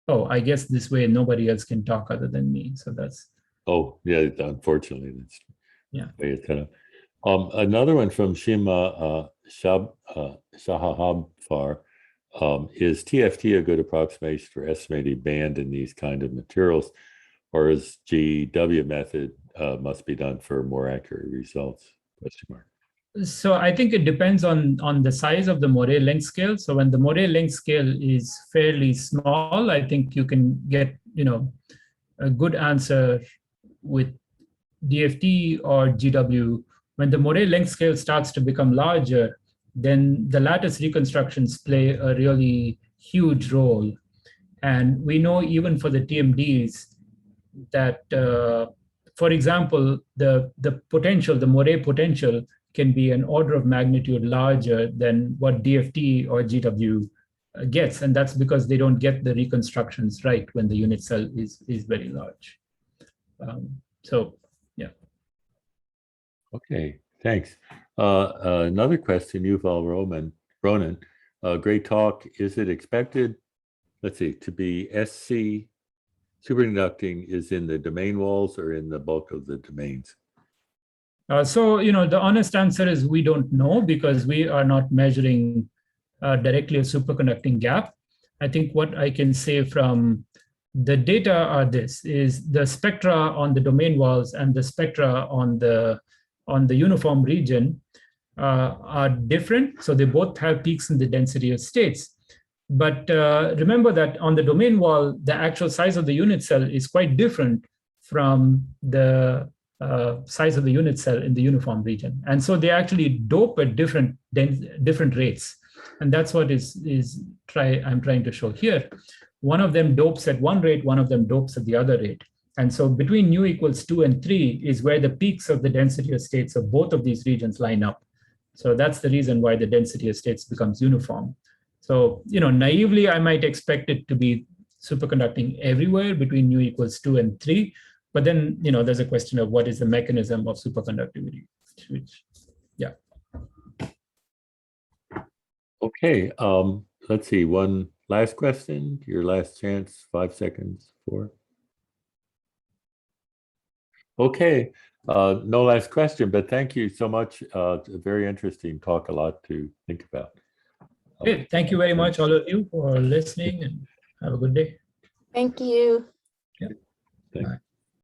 Oh, I guess this way nobody else can talk other than me. So that's. Oh, yeah, unfortunately, that's yeah. Another one from Shima Shahabfar. Is TFT a good approximation for estimating band in these kind of materials, or is GW method must be done for more accurate results? Question mark. So I think it depends on the size of the Moray length scale. So when the Moray length scale is fairly small, I think you can get a good answer with DFT or GW. When the Moray length scale starts to become larger, then the lattice reconstructions play a really huge role. And we know even for the TMDs that, for example, the potential, the Moray potential can be an order of magnitude larger than what DFT or GW gets. And that's because they don't get the reconstructions right when the unit cell is very large. So, yeah. Okay, thanks. Another question, Yuval Ronan, great talk. Is it expected, let's see, to be SC superconducting is in the domain walls or in the bulk of the domains? So, the honest answer is we don't know because we are not measuring directly a superconducting gap. I think what I can say from the data are this, is the spectra on the domain walls and the spectra on the uniform region are different. So they both have peaks in the density of states. But remember that on the domain wall, the actual size of the unit cell is quite different from the size of the unit cell in the uniform region. And so they actually dope at different rates. And that's what I'm trying to show here. One of them dopes at one rate, one of them dopes at the other rate. And so between nu equals 2 and 3 is where the peaks of the density of states of both of these regions line up. So that's the reason why the density of states becomes uniform. So, naively, I might expect it to be superconducting everywhere between nu equals 2 and 3. But then, there's a question of what is the mechanism of superconductivity, which, yeah. Okay, let's see, one last question, your last chance, 5 seconds, 4. Okay, no last question, but thank you so much. A very interesting talk, a lot to think about. Okay, thank you very much, all of you, for listening, and have a good day. Thank you. Yeah. Thank you.